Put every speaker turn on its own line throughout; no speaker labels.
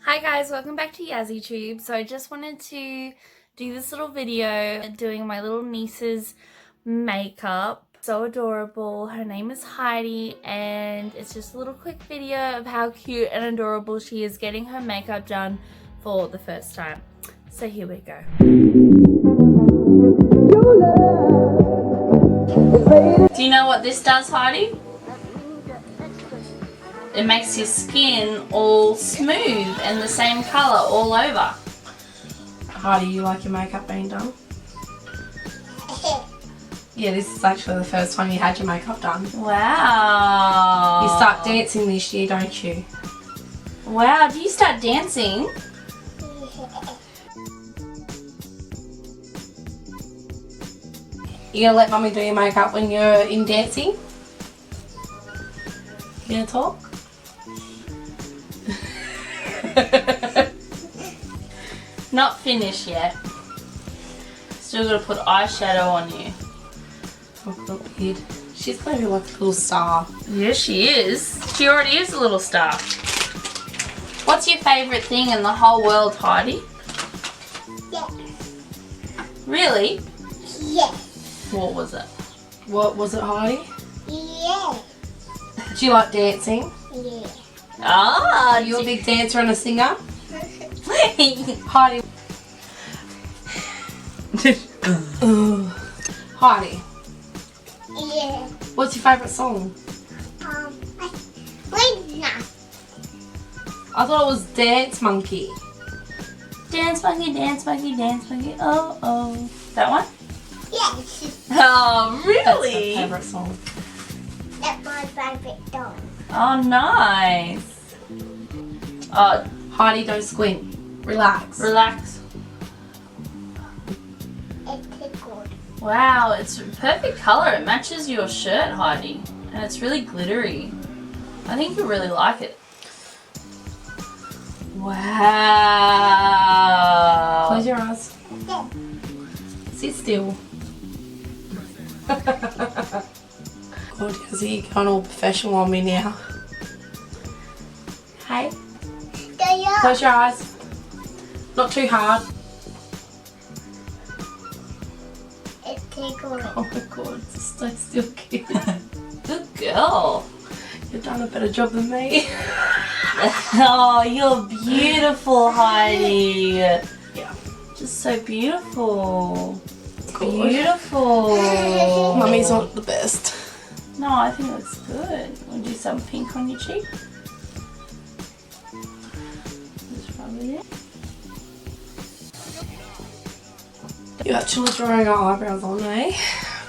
Hi guys, welcome back to YazzyTube. So I just wanted to do this little video doing my little niece's makeup. So adorable. Her name is Heidi and it's just a little quick video of how cute and adorable she is getting her makeup done for the first time. So here we go. Do you know what this does, Heidi? It makes your skin all smooth and the same colour all over.
Heidi, you like your makeup being done? Yeah, this is actually the first time you had your makeup done.
Wow.
You start dancing this year, don't you?
Wow, do you start dancing?
You gonna let mummy do your makeup when you're in dancing? You gonna talk?
Not finished yet. Still gotta put eyeshadow on you.
Oh, not weird. She's gonna be like a little star.
Yeah, she is. She already is a little star. What's your favourite thing in the whole world, Heidi?
Yeah.
Really?
Yeah.
What was it?
What was it, Heidi?
Yeah.
Do you like dancing?
Yeah.
Ah,
Are you a big dancer and a singer? Heidi. Heidi,
Yeah.
what's your favourite song?
Wait now.
I thought it was Dance Monkey.
Dance monkey, dance monkey, dance monkey. Oh, oh. That one?
Yes.
Oh,
That's my
really?
favourite song.
That's my favorite dog.
Oh, nice. Oh,
Heidi, don't squint. Relax.
relax.
It's good.
Wow, it's a perfect colour. It matches your shirt, Heidi. And it's really glittery. I think you'll really like it. Wow.
Close your eyes.
Yeah.
Sit still. God, Yazzie, you're going all professional on me now. Hey,
There you
close your eyes. Not too hard.
It's good.
Oh my God, stay still, kid.
Good girl.
You've done a better job than me.
Oh, you're beautiful, Heidi.
Yeah.
Just so beautiful.
Good.
Beautiful.
Mummy's not the best.
No, I think it looks good. Want to do some pink on your cheek? Just rub it in.
You're actually drawing our eyebrows on, eh?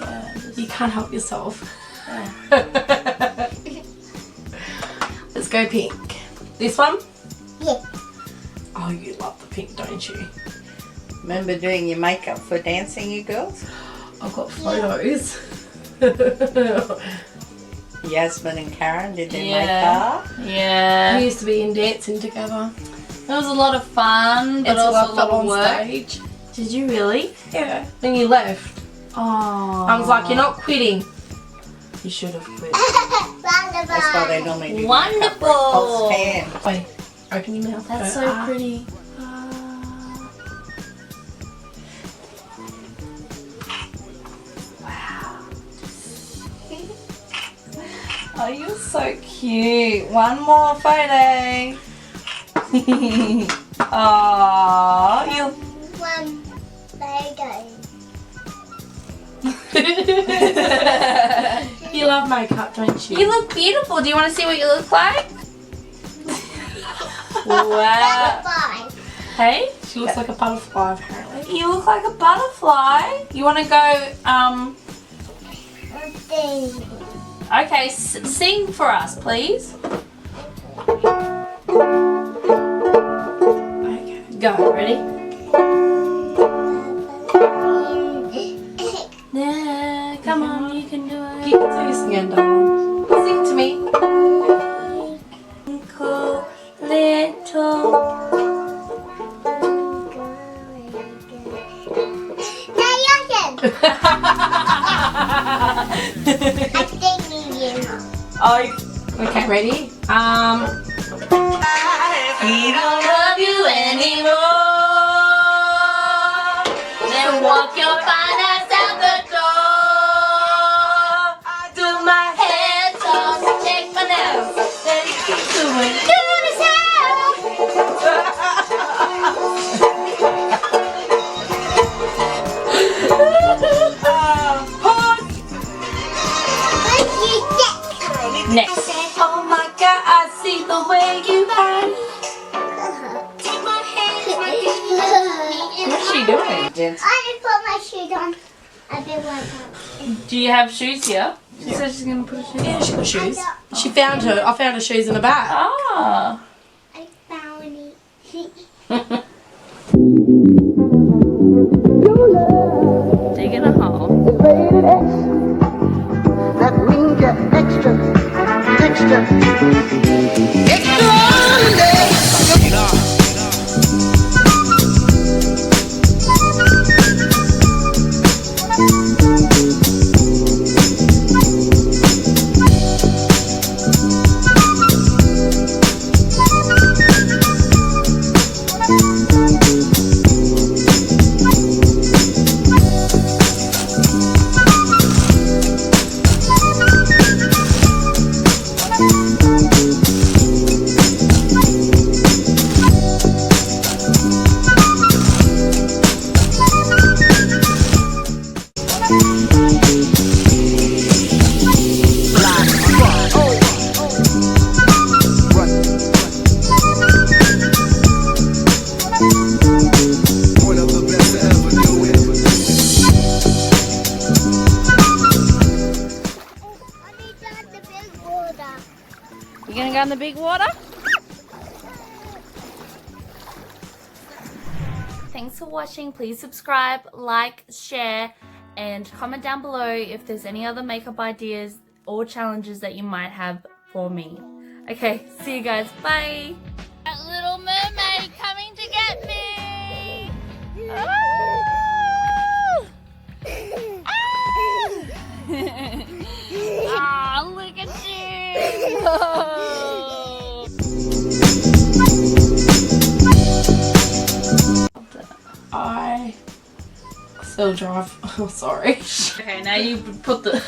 Yeah, just,
You can't help yourself.
yeah.
Let's go pink. This one?
Yeah.
Oh, you love the pink, don't you?
Remember doing your makeup for dancing, you girls?
I've got photos.
Yasmin and Karen did their
Yeah.
makeup.
We
Yeah.
used to be in dancing together.
It was a lot of fun, but
Until I
also a lot
fell
of
on
work.
stage.
Did you really?
Yeah. Then you left.
Oh.
I was like, you're not quitting.
You should have quit.
That's why they normally do
Wonderful.
makeup for a false tan.
Wait, open your mouth.
That's
Go,
so
ah.
pretty.
Oh, you're so cute. One more photo. Oh, you.
One baby.
You love makeup, don't you?
You look beautiful. Do you want to see what you look like? Wow.
Bye.
Hey?
She looks like a butterfly, apparently.
You look like a butterfly. You want to go, okay, sing for us, please.
Okay, go.
Ready? Yeah, come on, you can do it.
You can do this again, darling. Sing to me.
Twinkle, little.
Now you're good. I think you know.
Oh,
Okay, ready?
we don't run anymore. Then walk your fine ass out the door. Do my hair toss, check my nails, then do it. Do this Next. Oh my God, I see the way you hide. Take my hand, what's she doing?
Dance.
I didn't put my shoes on. I've been like
Do you have shoes here? She said she's gonna put shoes on.
Yeah, she got shoes. She found her. I found her shoes in the bag.
Ah.
I found it.
Digging a hole.
That means you're extra, extra,
You gonna go in the big water? Thanks for watching. Please subscribe, like, share, and comment down below if there's any other makeup ideas or challenges that you might have for me. Okay, see you guys. Bye. That little mermaid coming to get me. Ah, look at you.
I still drive. Oh, sorry.
Okay, now you put it.
Look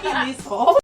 at this hole.